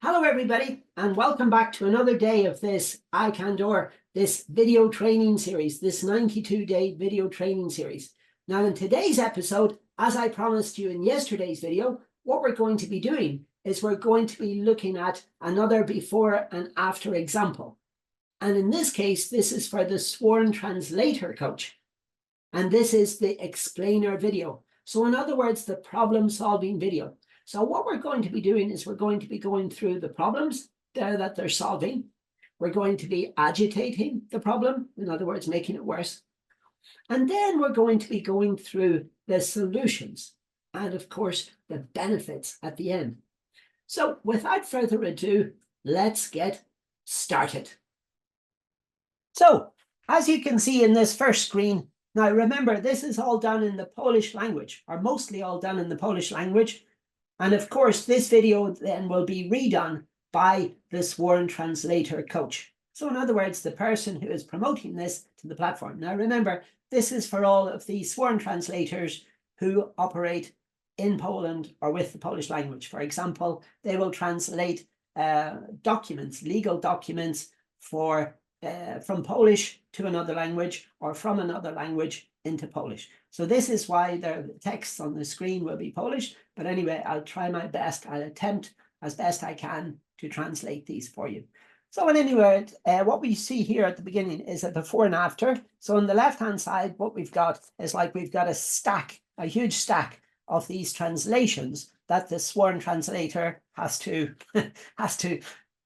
Hello, everybody, and welcome back to another day of this iCanDOur, this video training series, this 92-day video training series. Now, in today's episode, as I promised you in yesterday's video, what we're going to be doing is we're going to be looking at another before and after example. And in this case, this is for the Sworn Translator Coach. And this is the explainer video. So in other words, the problem-solving video. So what we're going to be doing is we're going to be going through the problems that they're solving. We're going to be agitating the problem, in other words, making it worse. And then we're going to be going through the solutions and, of course, the benefits at the end. So without further ado, let's get started. So as you can see in this first screen, now remember, this is all done in the Polish language, or mostly all done in the Polish language. And of course, this video then will be redone by the Sworn Translator Coach. So in other words, the person who is promoting this to the platform. Now remember, this is for all of the sworn translators who operate in Poland or with the Polish language. For example, they will translate documents, legal documents from Polish to another language or from another language into Polish. So this is why the text on the screen will be Polish. But anyway, I'll try my best. I'll attempt as best I can to translate these for you. So in any word, what we see here at the beginning is a before and after. So on the left-hand side, what we've got is like we've got a stack, a huge stack of these translations that the sworn translator has to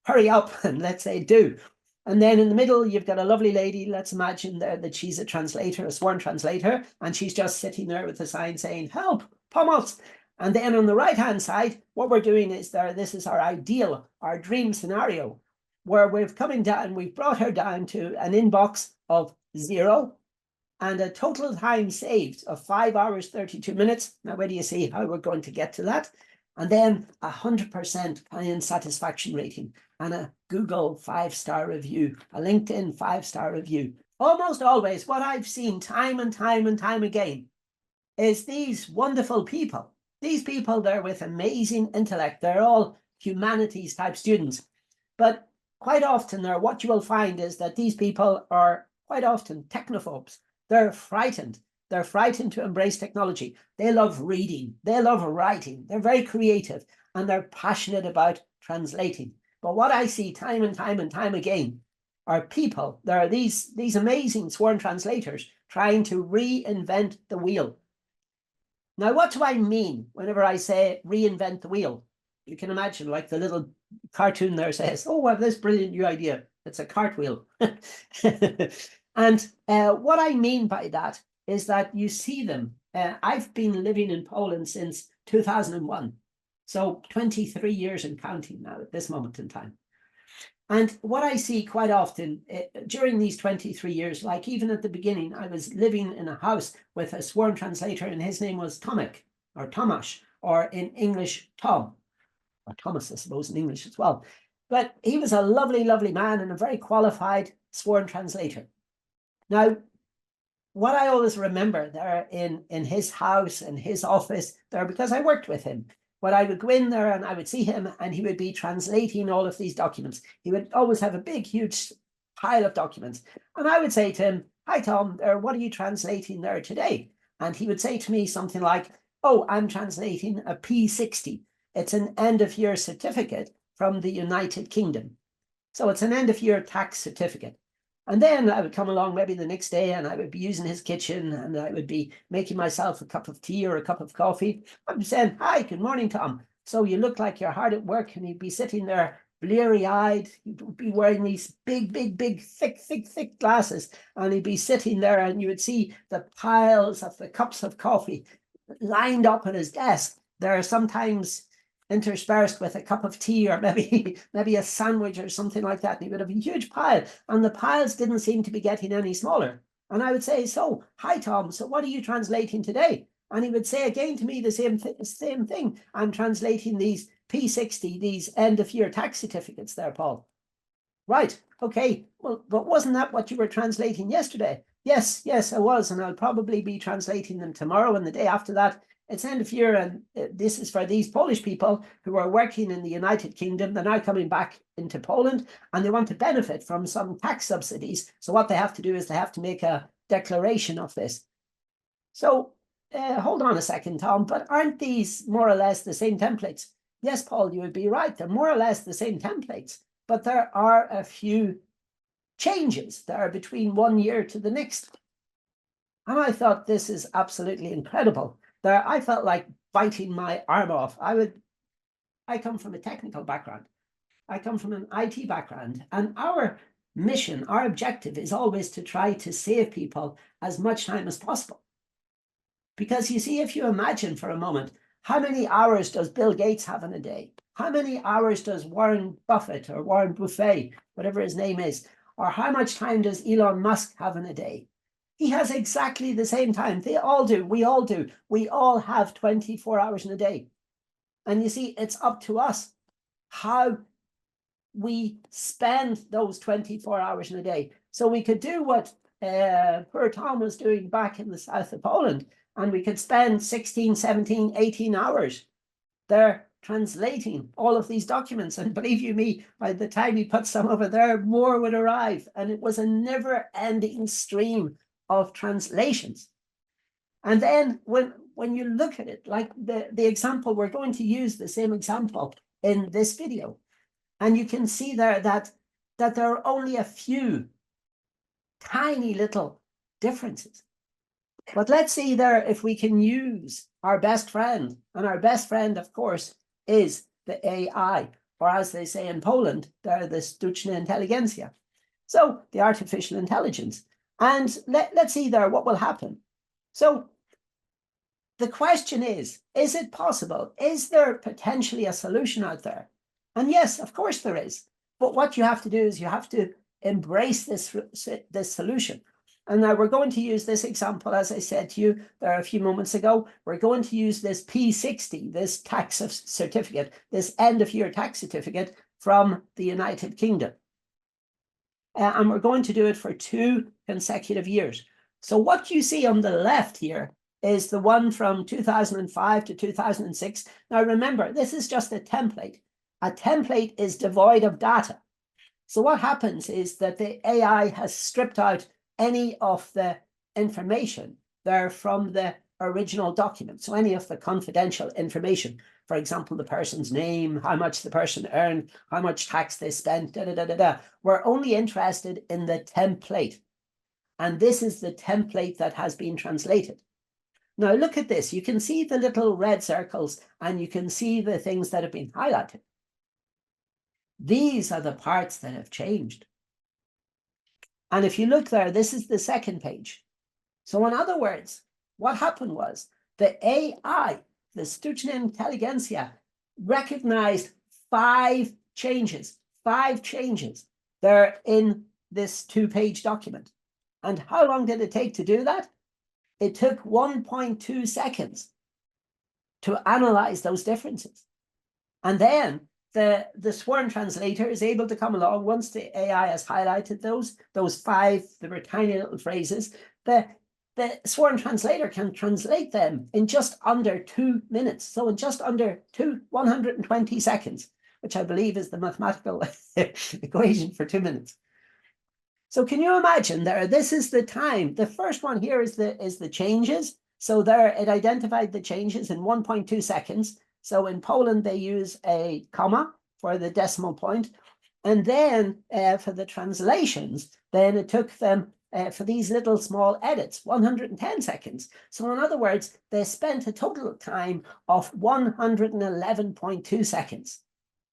hurry up and, let's say, do. And then in the middle, you've got a lovely lady. Let's imagine there that she's a translator, a sworn translator, and she's just sitting there with a sign saying, "Help, pummels." And then on the right-hand side, what we're doing is this is our ideal, our dream scenario, where we've brought her down to an inbox of 0 and a total time saved of 5 hours, 32 minutes. Now, where do you see how we're going to get to that? And then 100% client satisfaction rating and a Google 5-star review, a LinkedIn 5-star review. Almost always what I've seen time and time and time again is these wonderful people. These people, they're with amazing intellect. They're all humanities type students. But quite often what you will find is that these people are quite often technophobes. They're frightened. They're frightened to embrace technology. They love reading. They love writing. They're very creative and they're passionate about translating. But what I see time and time and time again are people, there are these amazing sworn translators trying to reinvent the wheel. Now, what do I mean whenever I say reinvent the wheel? You can imagine, like the little cartoon there says, "Oh, well, this brilliant new idea. It's a cartwheel." And what I mean by that is that you see them. I've been living in Poland since 2001. So 23 years and counting now at this moment in time. And what I see quite often during these 23 years, like even at the beginning, I was living in a house with a sworn translator and his name was Tomek or Tomasz, or in English, Tom, or Thomas, I suppose, in English as well. But he was a lovely, lovely man and a very qualified sworn translator. Now, what I always remember there in his house and his office there, because I worked with him, but I would go in there and I would see him and he would be translating all of these documents. He would always have a big, huge pile of documents. And I would say to him, "Hi, Tom, what are you translating there today?" And he would say to me something like, "Oh, I'm translating a P60. It's an end-of-year certificate from the United Kingdom. So it's an end-of-year tax certificate." And then I would come along maybe the next day and I would be using his kitchen and I would be making myself a cup of tea or a cup of coffee. I'd be saying, "Hi, good morning, Tom. So you look like you're hard at work." And he'd be sitting there bleary-eyed. He'd be wearing these big, big, big, thick glasses. And he'd be sitting there and you would see the piles of the cups of coffee lined up at his desk. There are sometimes interspersed with a cup of tea or maybe a sandwich or something like that. And he would have a huge pile and the piles didn't seem to be getting any smaller. And I would say, "So, hi, Tom, so what are you translating today?" And he would say again to me the same thing. "I'm translating these P60, these end-of-year tax certificates there, Paul." "Right, okay, well, but wasn't that what you were translating yesterday?" Yes, I was, and I'll probably be translating them tomorrow and the day after that. it's end of year, and this is for these Polish people who are working in the United Kingdom. They're now coming back into Poland, and they want to benefit from some tax subsidies. So what they have to do is they have to make a declaration of this. So hold on a second, Tom, but aren't these more or less the same templates? Yes, Paul, you would be right. They're more or less the same templates, but there are a few changes that are between one year to the next. And I thought, this is absolutely incredible. There, I felt like biting my arm off. I come from a technical background. I come from an IT background, and our mission, our objective is always to try to save people as much time as possible. Because you see, if you imagine for a moment, how many hours does Bill Gates have in a day? How many hours does Warren Buffett or Warren Buffet, whatever his name is, or how much time does Elon Musk have in a day? He has exactly the same time. They all do. We all do. We all have 24 hours in a day. And you see, it's up to us how we spend those 24 hours in a day. So we could do what poor Tom was doing back in the south of Poland, and we could spend 16, 17, 18 hours there translating all of these documents. And believe you me, by the time he put some over there, more would arrive. And it was a never-ending stream of translations. And then when you look at it, like the example, we're going to use the same example in this video. And you can see there that there are only a few tiny little differences. But let's see there if we can use our best friend. And our best friend, of course, is the AI, or as they say in Poland, they're the sztuczna inteligencja. So the artificial intelligence. And let's see there what will happen. So the question is it possible? Is there potentially a solution out there? And yes, of course there is. But what you have to do is you have to embrace this solution. And now we're going to use this example, as I said to you there a few moments ago. We're going to use this P60, this tax certificate, this end of year tax certificate from the United Kingdom. And we're going to do it for 2 consecutive years. So what you see on the left here is the one from 2005 to 2006. Now remember, this is just a template. A template is devoid of data. So what happens is that the AI has stripped out any of the information there from the original document. So any of the confidential information, for example, the person's name, how much the person earned, how much tax they spent, We're only interested in the template. And this is the template that has been translated. Now look at this. You can see the little red circles and you can see the things that have been highlighted. These are the parts that have changed. And if you look there, this is the second page. So in other words, what happened was the AI, the sztuczna inteligencja, recognized 5 changes. 5 changes there in this 2-page document. And how long did it take to do that? It took 1.2 seconds to analyze those differences. And then the sworn translator is able to come along once the AI has highlighted those 5, they were tiny little phrases. The sworn translator can translate them in just under 2 minutes. So in just under 120 seconds, which I believe is the mathematical equation for 2 minutes. So can you imagine there, this is the time. The first one here is the changes. So there it identified the changes in 1.2 seconds. So in Poland, they use a comma for the decimal point. And then for the translations, then it took them for these little small edits, 110 seconds. So in other words, they spent a total time of 111.2 seconds.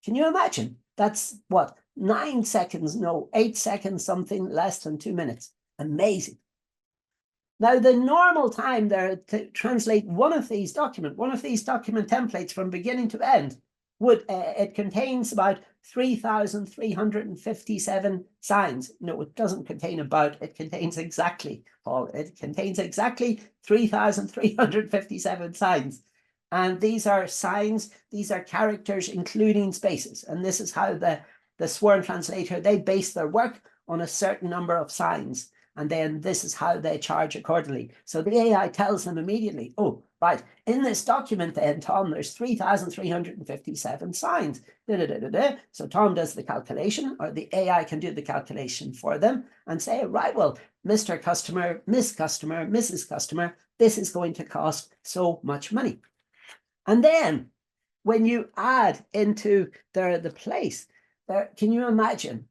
Can you imagine? That's what, 9 seconds, no, 8 seconds, something less than 2 minutes. Amazing. Now, the normal time there to translate one of these document templates from beginning to end, it contains about 3,357 signs. No, it doesn't contain about, it contains exactly, Paul, it contains exactly 3,357 signs. And these are signs, these are characters, including spaces. And this is how the sworn translator, they base their work on a certain number of signs. And then this is how they charge accordingly. So the AI tells them immediately, oh, right, in this document then, Tom, there's 3,357 signs. So Tom does the calculation, or the AI can do the calculation for them and say, right, well, Mr. Customer, Miss Customer, Mrs. Customer, this is going to cost so much money. And then when you add into the place, can you imagine,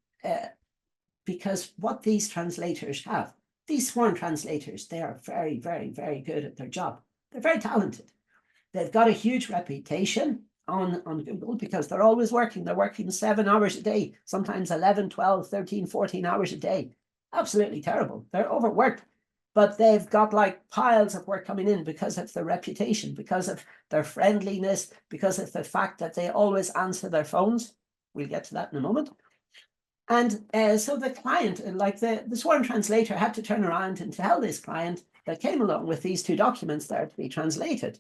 because what these translators have, these sworn translators, they are very, very, very good at their job. They're very talented. They've got a huge reputation on Google because they're always working. They're working 7 hours a day, sometimes 11, 12, 13, 14 hours a day. Absolutely terrible. They're overworked, but they've got like piles of work coming in because of their reputation, because of their friendliness, because of the fact that they always answer their phones. We'll get to that in a moment. And so the client, like the sworn translator, had to turn around and tell this client that came along with these 2 documents there to be translated.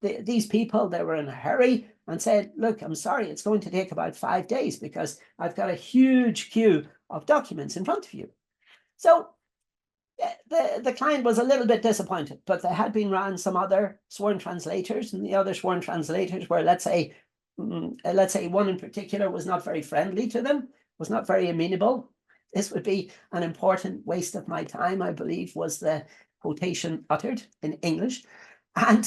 These people, they were in a hurry and said, look, I'm sorry, it's going to take about 5 days because I've got a huge queue of documents in front of you. So the client was a little bit disappointed, but there had been around some other sworn translators, and the other sworn translators were, let's say one in particular was not very friendly to them, was not very amenable. This would be an important waste of my time, I believe, was the quotation uttered in English. And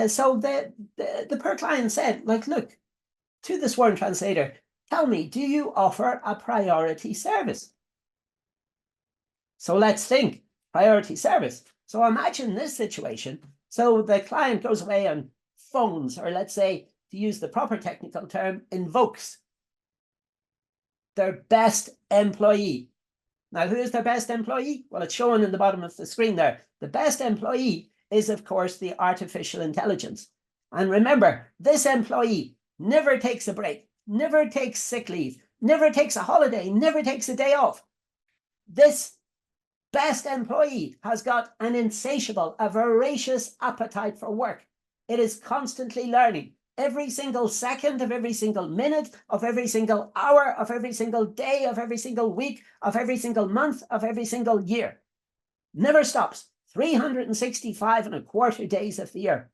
so the poor client said, like, look, to the sworn translator, tell me, do you offer a priority service? So let's think, priority service. So imagine this situation. So the client goes away and phones, or let's say, to use the proper technical term, invokes their best employee. Now, who is their best employee? Well, it's shown in the bottom of the screen there. The best employee is, of course, the artificial intelligence. And remember, this employee never takes a break, never takes sick leave, never takes a holiday, never takes a day off. This best employee has got an insatiable, a voracious appetite for work. It is constantly learning. Every single second of every single minute of every single hour of every single day of every single week of every single month of every single year. Never stops. 365 and a quarter days of the year.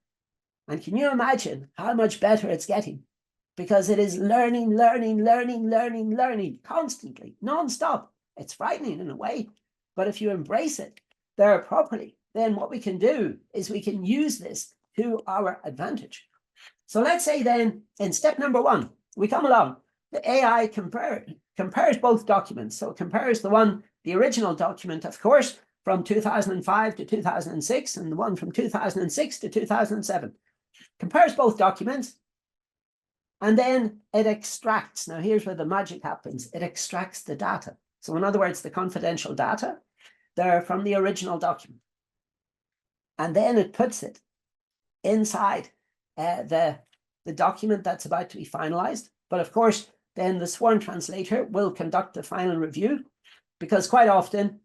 And can you imagine how much better it's getting? Because it is learning constantly, non-stop. It's frightening in a way, but if you embrace it there properly, then what we can do is we can use this to our advantage. So let's say then in step number 1, we come along, the AI compares both documents. So it compares the original document, of course, from 2005 to 2006, and the one from 2006 to 2007. Compares both documents, and then it extracts. Now here's where the magic happens. It extracts the data. So in other words, the confidential data, they're from the original document. And then it puts it inside the document that's about to be finalized. But of course, then the sworn translator will conduct the final review, because quite often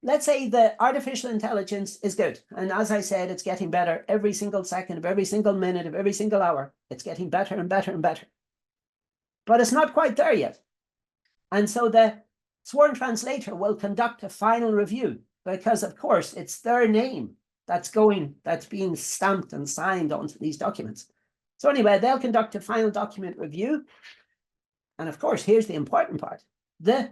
let's say the artificial intelligence is good. And as I said, it's getting better every single second of every single minute of every single hour. It's getting better and better and better. But it's not quite there yet. And so the sworn translator will conduct a final review, because of course it's their name that's being stamped and signed onto these documents. So anyway, they'll conduct a final document review. And of course, here's the important part. The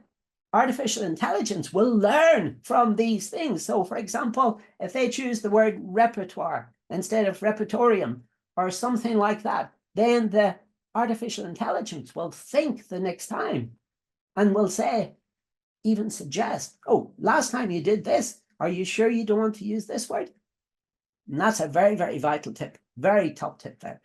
artificial intelligence will learn from these things. So for example, if they choose the word repertoire instead of repertorium or something like that, then the artificial intelligence will think the next time and will say, even suggest, oh, last time you did this, are you sure you don't want to use this word? And that's a very, very vital tip, very top tip there.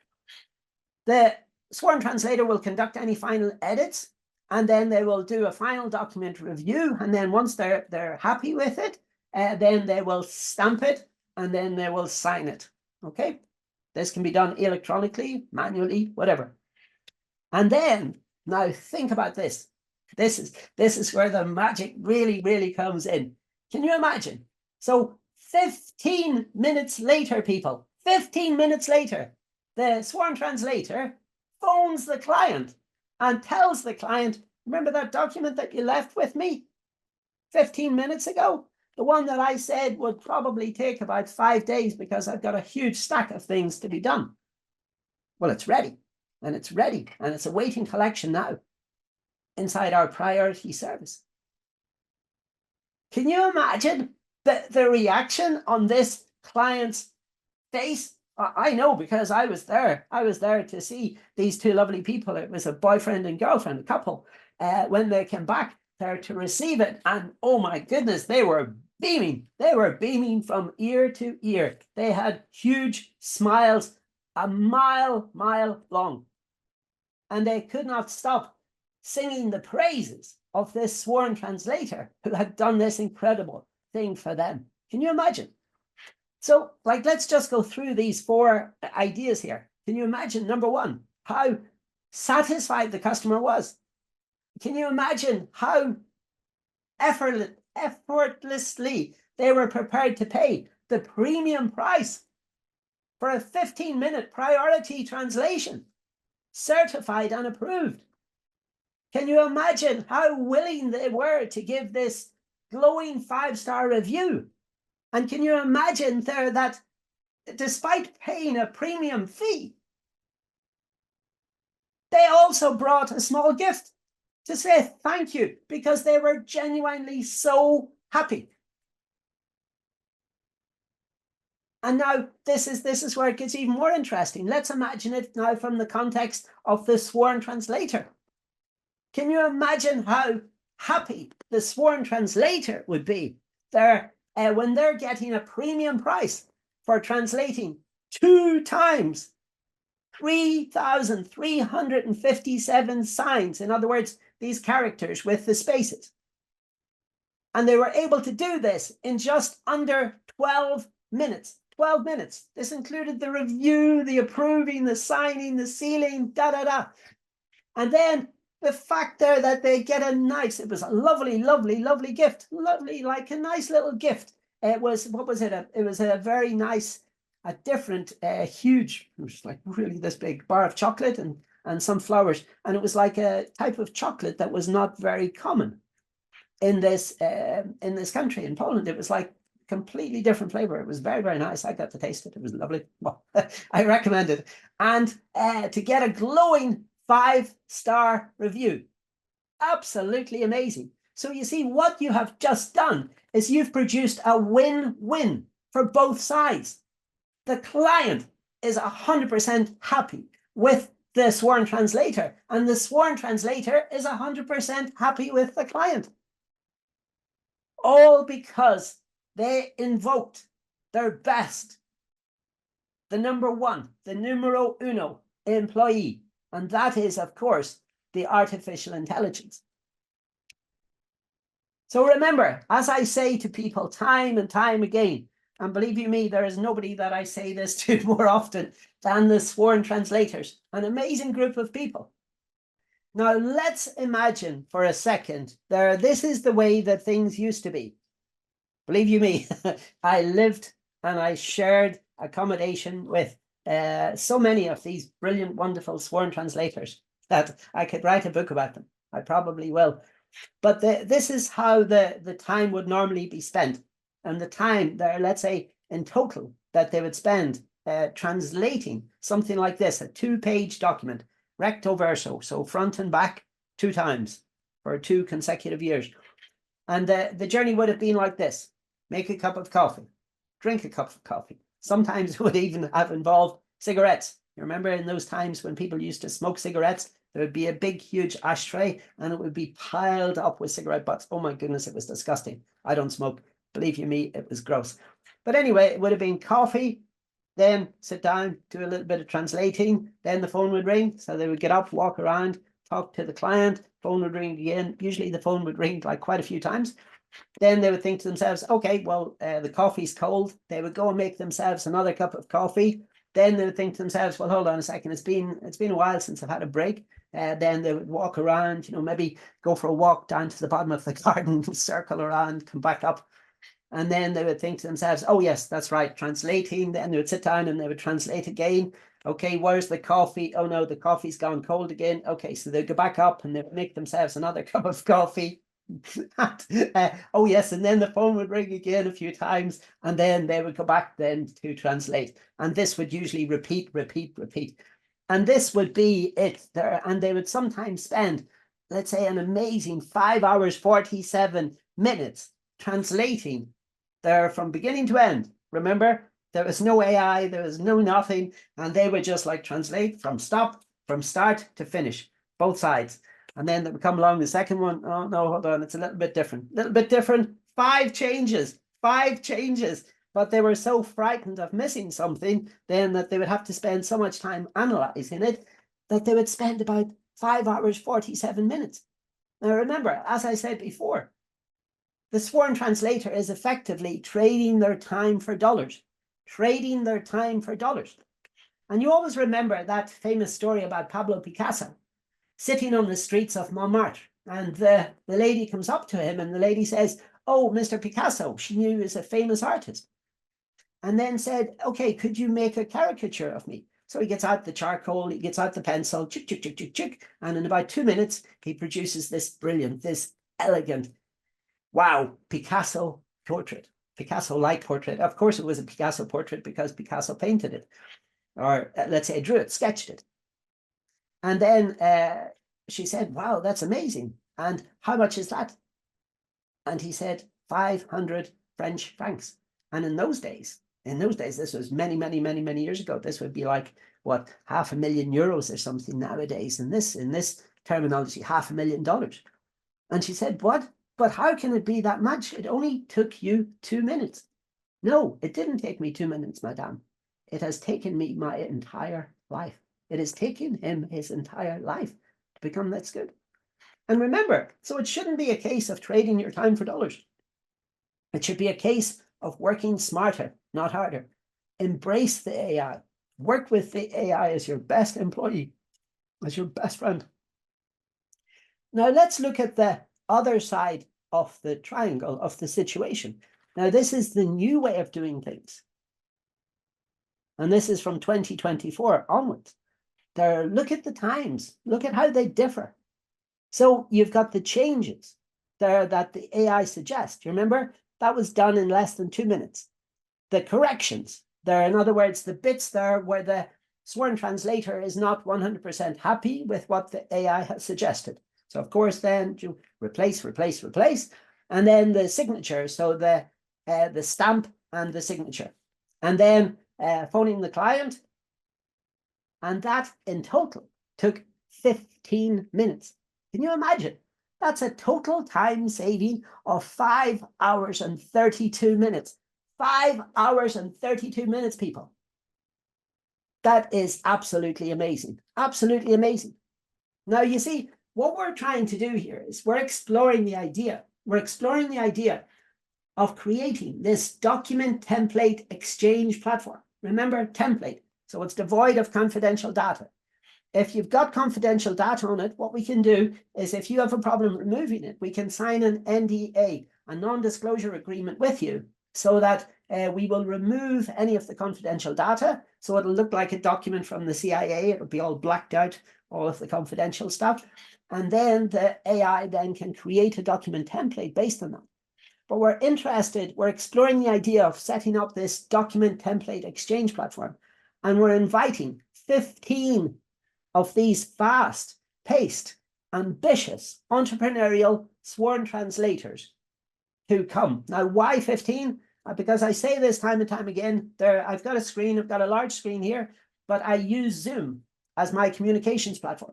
The sworn translator will conduct any final edits, and then they will do a final document review. And then once they're happy with it, then they will stamp it, and then they will sign it. Okay, this can be done electronically, manually, whatever. And then now think about this. This is where the magic really, really comes in. Can you imagine? So 15 minutes later, people, 15 minutes later, the sworn translator phones the client and tells the client, remember that document that you left with me 15 minutes ago? The one that I said would probably take about 5 days because I've got a huge stack of things to be done. Well, it's ready, and it's ready, and it's awaiting collection now inside our priority service. Can you imagine the reaction on this client's face? I know, because I was there. I was there to see these two lovely people. It was a boyfriend and girlfriend, a couple, when they came back there to receive it. And oh my goodness, they were beaming. They were beaming from ear to ear. They had huge smiles, a mile long. And they could not stop singing the praises of this sworn translator who had done this incredible thing for them. Can you imagine? So, let's just go through these 4 ideas here. Can you imagine, number 1, how satisfied the customer was? Can you imagine how effortlessly they were prepared to pay the premium price for a 15-minute priority translation, certified and approved? Can you imagine how willing they were to give this glowing 5-star review? And can you imagine there that despite paying a premium fee, they also brought a small gift to say thank you, because they were genuinely so happy. And now this is where it gets even more interesting. Let's imagine it now from the context of the sworn translator. Can you imagine how happy the sworn translator would be there when they're getting a premium price for translating 2 times 3,357 signs? In other words, these characters with the spaces. And they were able to do this in just under 12 minutes. 12 minutes. This included the review, the approving, the signing, the sealing, And then the fact there that they get it was a lovely gift. Lovely, like a nice little gift. It was, what was it? It was a very nice, a different, huge, it was like really this big bar of chocolate and some flowers. And it was like a type of chocolate that was not very common in this country, in Poland. It was like completely different flavor. It was very nice. I got to taste it. It was lovely. Well, I recommend it. And to get a glowing 5-star review, absolutely amazing. So you see, what you have just done is you've produced a win-win for both sides. The client is 100% happy with the sworn translator, and the sworn translator is 100% happy with the client. All because they invoked their best, the number 1, the numero uno employee. And that is, of course, the artificial intelligence. So remember, as I say to people time and time again, and believe you me, there is nobody that I say this to more often than the sworn translators, an amazing group of people. Now, let's imagine for a second, this is the way that things used to be. Believe you me, I lived and I shared accommodation with so many of these brilliant, wonderful sworn translators that I could write a book about them. I probably will. But this is how the time would normally be spent. And the time there, let's say in total, that they would spend translating something like this, a 2-page document, recto verso, so front and back 2 times for 2 consecutive years. And the journey would have been like this: make a cup of coffee, drink a cup of coffee. Sometimes it would even have involved cigarettes. You remember in those times when people used to smoke cigarettes, there would be a big, huge ashtray and it would be piled up with cigarette butts. Oh my goodness, it was disgusting. I don't smoke. Believe you me, it was gross. But anyway, it would have been coffee, then sit down, do a little bit of translating, then the phone would ring. So they would get up, walk around, talk to the client, phone would ring again. Usually the phone would ring like quite a few times. Then they would think to themselves, okay, well, the coffee's cold. They would go and make themselves another cup of coffee. Then they would think to themselves, well, hold on a second, it's been a while since I've had a break. Then they would walk around, maybe go for a walk down to the bottom of the garden, circle around, come back up. And then they would think to themselves, oh yes, that's right, translating. Then they would sit down and they would translate again. Okay, where's the coffee? Oh no, the coffee's gone cold again. Okay, so they'd go back up and they would make themselves another cup of coffee. Oh yes, and then the phone would ring again a few times, and then they would go back then to translate, and this would usually repeat, and this would be it there. And they would sometimes spend, let's say, an amazing 5 hours 47 minutes translating there from beginning to end. Remember, there was no AI, there was no nothing, and they would just like translate from start to finish, both sides. And then they would come along the second one. Oh no, hold on, it's a little bit different. 5 changes. But they were so frightened of missing something then that they would have to spend so much time analyzing it that they would spend about 5 hours 47 minutes. Now remember, as I said before, the sworn translator is effectively trading their time for dollars. And you always remember that famous story about Pablo Picasso sitting on the streets of Montmartre. And the lady comes up to him and the lady says, "Oh, Mr. Picasso," she knew he was a famous artist. And then said, "Okay, could you make a caricature of me?" So he gets out the charcoal, he gets out the pencil, and in about 2 minutes, he produces this brilliant, this elegant, wow, Picasso portrait, Picasso-like portrait. Of course, it was a Picasso portrait because Picasso painted it, or let's say drew it, sketched it. And then she said, "Wow, that's amazing. And how much is that?" And he said, 500 French francs. And in those days, this was many years ago. This would be like, what, €500,000 or something nowadays. In this terminology, $500,000. And she said, "What? But how can it be that much? It only took you 2 minutes." "No, it didn't take me 2 minutes, madame. It has taken me my entire life. It has taken him his entire life to become that good." And remember, so it shouldn't be a case of trading your time for dollars. It should be a case of working smarter, not harder. Embrace the AI. Work with the AI as your best employee, as your best friend. Now let's look at the other side of the triangle of the situation. Now this is the new way of doing things. And this is from 2024 onwards. Look at the times. Look at how they differ. So you've got the changes there that the AI suggests. You remember? That was done in less than 2 minutes. The corrections there, in other words, the bits there where the sworn translator is not 100% happy with what the AI has suggested. So of course, then you replace, and then the signature. So the stamp and the signature, and then phoning the client. And that in total took 15 minutes. Can you imagine? That's a total time saving of 5 hours and 32 minutes. 5 hours and 32 minutes, people. That is absolutely amazing. Absolutely amazing. Now, you see, what we're trying to do here is we're exploring the idea. We're exploring the idea of creating this document template exchange platform. Remember, template. So it's devoid of confidential data. If you've got confidential data on it, what we can do is if you have a problem removing it, we can sign an NDA, a non-disclosure agreement with you, so that we will remove any of the confidential data. So it'll look like a document from the CIA. It'll be all blacked out, all of the confidential stuff. And then the AI then can create a document template based on that. But we're exploring the idea of setting up this document template exchange platform. And we're inviting 15 of these fast-paced, ambitious, entrepreneurial sworn translators to come. Now, why 15? Because I say this time and time again, I've got a large screen here, but I use Zoom as my communications platform.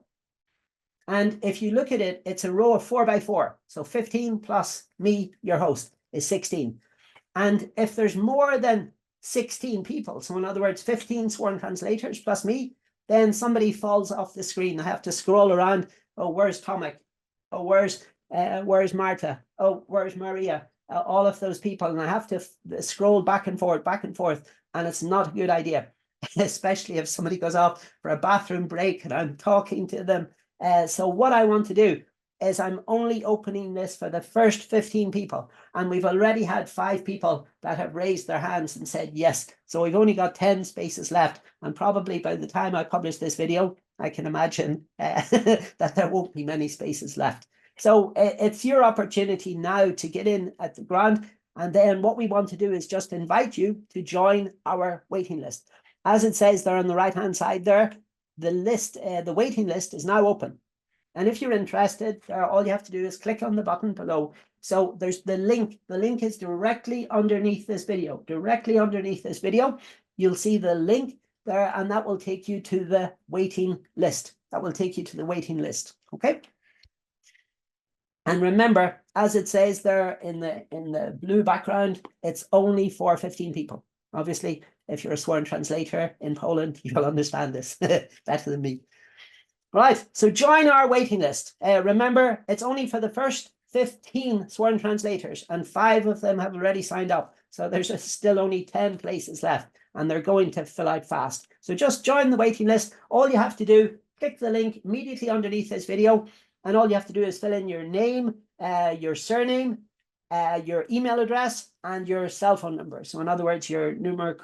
And if you look at it, it's a row of 4 by 4. So 15 plus me, your host, is 16. And if there's more than 16 people, so in other words, 15 sworn translators plus me, then somebody falls off the screen. I have to scroll around. Oh, where's Tomek? Oh, where's Marta? Oh, where's Maria? All of those people. And I have to scroll back and forth. And it's not a good idea, especially if somebody goes off for a bathroom break and I'm talking to them. So what I want to do is I'm only opening this for the first 15 people. And we've already had 5 people that have raised their hands and said yes. So we've only got 10 spaces left. And probably by the time I publish this video, I can imagine that there won't be many spaces left. So it's your opportunity now to get in at the ground. And then what we want to do is just invite you to join our waiting list. As it says there on the right-hand side there, the list, the waiting list is now open. And if you're interested, all you have to do is click on the button below. So there's the link. The link is directly underneath this video. Directly underneath this video, you'll see the link there, and that will take you to the waiting list. That will take you to the waiting list. Okay. And remember, as it says there in the blue background, it's only for 15 people. Obviously, if you're a sworn translator in Poland, you'll understand this better than me. Right, so join our waiting list. Remember, it's only for the first 15 sworn translators, and 5 of them have already signed up. So there's still only 10 places left, and they're going to fill out fast. So just join the waiting list. All you have to do, click the link immediately underneath this video, and all you have to do is fill in your name, your surname, your email address, and your cell phone number. So in other words, your numer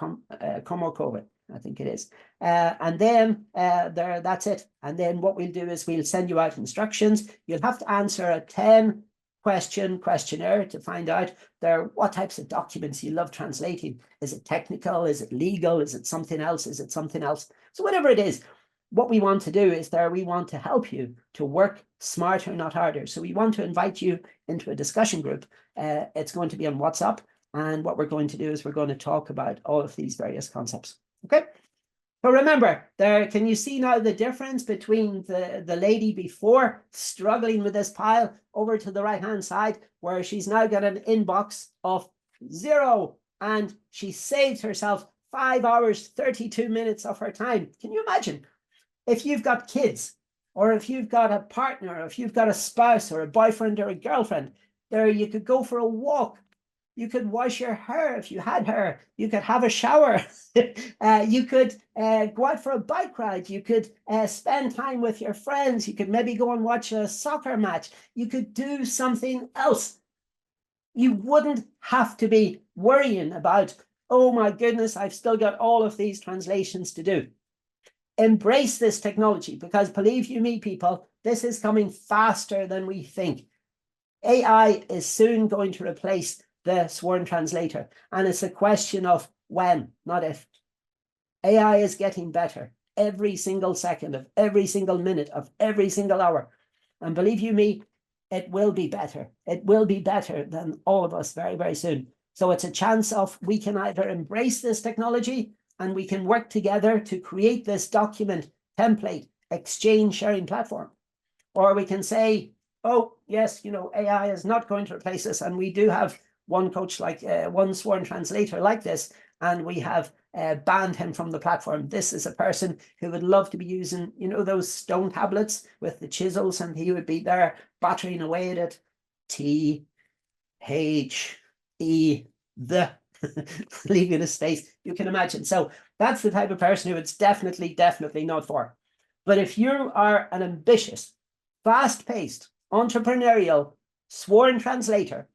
como COVID, I think it is. And then that's it. And then what we'll do is we'll send you out instructions. You'll have to answer a 10-question questionnaire to find out what types of documents you love translating. Is it technical? Is it legal? Is it something else? Is it something else? So whatever it is, what we want to do is we want to help you to work smarter, not harder. So we want to invite you into a discussion group. It's going to be on WhatsApp. And what we're going to do is we're going to talk about all of these various concepts. Okay. So remember, can you see now the difference between the lady before struggling with this pile over to the right-hand side, where she's now got an inbox of 0, and she saved herself 5 hours, 32 minutes of her time. Can you imagine? If you've got kids, or if you've got a partner, or if you've got a spouse or a boyfriend or a girlfriend, you could go for a walk. You could wash your hair if you had hair. You could have a shower. You could go out for a bike ride. You could spend time with your friends. You could maybe go and watch a soccer match. You could do something else. You wouldn't have to be worrying about, oh my goodness, I've still got all of these translations to do. Embrace this technology, because believe you me, people, this is coming faster than we think. AI is soon going to replace the sworn translator, and it's a question of when, not if. AI is getting better every single second of every single minute of every single hour, and believe you me, it will be better. It will be better than all of us very, very soon. So it's a chance of we can either embrace this technology and we can work together to create this document template exchange sharing platform, or we can say, oh yes, AI is not going to replace us, and we do have one coach one sworn translator like this, and we have banned him from the platform. This is a person who would love to be using, those stone tablets with the chisels, and he would be there battering away at it. T-H-E, leaving a space, you can imagine. So that's the type of person who it's definitely not for. But if you are an ambitious, fast-paced, entrepreneurial, sworn translator,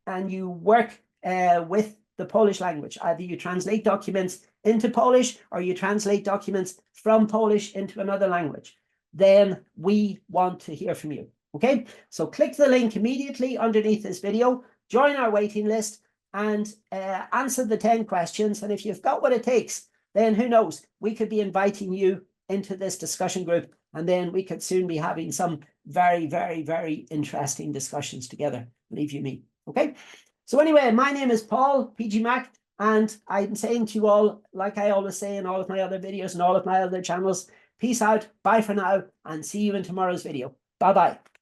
and you work with the Polish language, either you translate documents into Polish or you translate documents from Polish into another language, then we want to hear from you. Okay, so click the link immediately underneath this video, join our waiting list, and answer the 10 questions. And if you've got what it takes, then who knows, we could be inviting you into this discussion group, and then we could soon be having some very, very, very interesting discussions together, believe you me. Okay, so anyway, my name is Paul, PG Mac, and I'm saying to you all, like I always say in all of my other videos and all of my other channels, peace out, bye for now, and see you in tomorrow's video. Bye-bye.